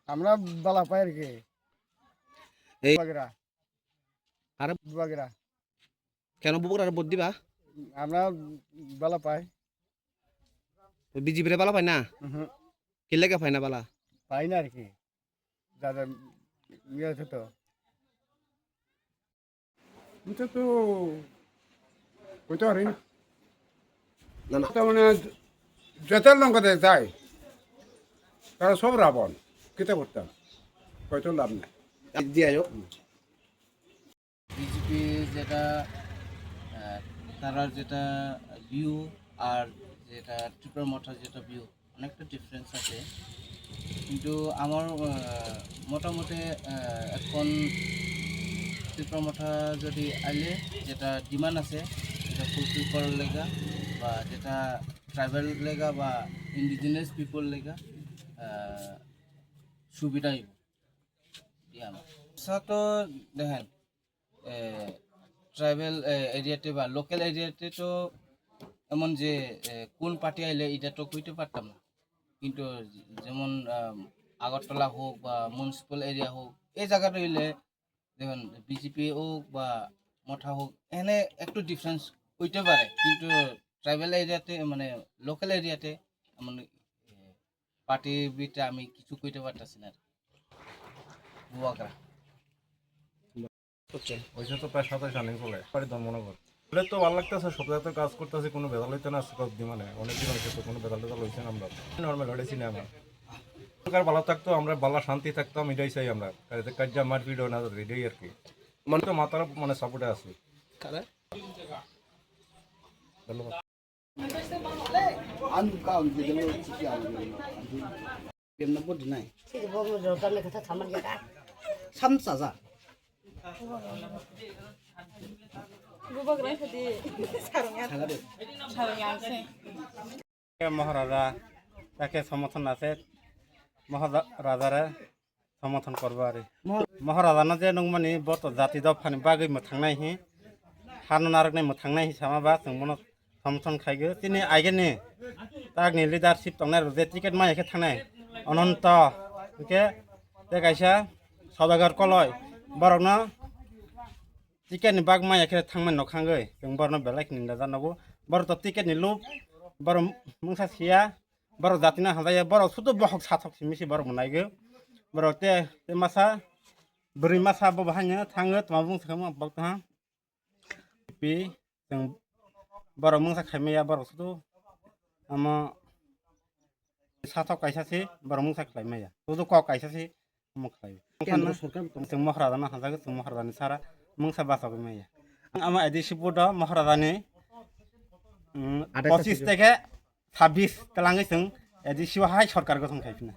আমরা বালা পাই আর কি এই বাগেরা আর বাগেরা কেন বুবুর আর ভোট দিবা আমরা বালা পাই বিজেপিরে বালা পাই না কি লেগে পাই না বালা পাই না আর কি দাদা ইয়ে আছে তো এটা তো কইতে পারি না না না তার মানে যেতার লঙ্কাতে যায় তারা সব রাবণ কেটে করতাম হয়তো লাভ নাই দিয়া যাও বিজেপি যেটা তারার যেটা ভিউ আর যেটা ত্রিপুরা মঠার যেটা ভিউ অনেকটা ডিফারেন্স আছে কিন্তু আমার মোটামুটি এখন ত্রিপুরা মঠা যদি আইলে যেটা ডিমান্ড আছে যেটা ফুলফিল করার লেগা বা যেটা ট্রাইবেল লেগা বা ইন্ডিজিনিয়াস পিপল লেগা সুবিধা হইব দিয়া আমার তো দেখেন ট্রাইবেল এরিয়াতে বা লোকাল এরিয়াতে তো এমন যে কোন পার্টি আইলে এটা তো কইতে পারতাম না কিন্তু যেমন আগরতলা হোক বা মিউনিসিপ্যাল এরিয়া হোক এই জায়গাটা হইলে দেখুন বিজেপি হোক বা মঠা হোক এখানে একটু ডিফারেন্স হইতে পারে কিন্তু ট্রাইবেল এরিয়াতে মানে লোকাল এরিয়াতে মানে পার্টি বিটা আমি কিছু কইতে পারতাছি না বুয়াকরা ওইসব তো প্রায় 27 রানিং চলে বাড়ি ধর্মনগর বলে তো ভালো লাগতেছে সব জায়গায় কাজ করতেছি কোনো বেদাল হইতে না আজকে অব্দি মানে অনেক দিন হয়েছে তো কোনো বেদাল টেদাল হয়েছে না আমরা নর্মাল হয়েছি না আমার সরকার ভালো থাকতো আমরা ভালো শান্তি থাকতাম এটাই চাই আমরা কাজা মারপিট হয় না এটাই আর কি মানে তো মাতার মানে সাপোর্টে আছি ধন্যবাদ মহারাজা তাকে সমর্থন আছে মহারাজারে সমর্থন করবো আর মহারাজাनो जे नों माने बत जाति दफानि बागै मोथांनाय हि हानो नारगनाय मोथांनाय हिसाबा जों मनो समर्थन खायगो तिनि आइगेनि तागनि लिडारशिप तंनाय जे टिकेट मायखे थांनाय अनंत के ते गायसा सदागर कलय बरकनो टिकेटनि बाग मायखे थांमोन नखांगै जों बरनो बेलायखनि जानांगौ बर त टिकेटनि लुब बर मुंसा सिया बर जातिना हाजाया बर सुदु बहक साथक सिमिसि बर मोनायगो बर ते मासा बोरै मासा बहायनो थाङो मा बुंसोखोमो बक्ता पि जों बर मुंसा खायमाया बर सुदु आमा साथक कायसासि बर मुंसा खायमाया सुदु क कायसासि मखलाय जों महाराजानो हाजागो जों महाराजानि सारा मुंसा बासागो माया आमा एदिसि बड महाराजानि 25 থেকে 26 तलाङै जों एदिसिवाहाय सरकार गठन खायफिना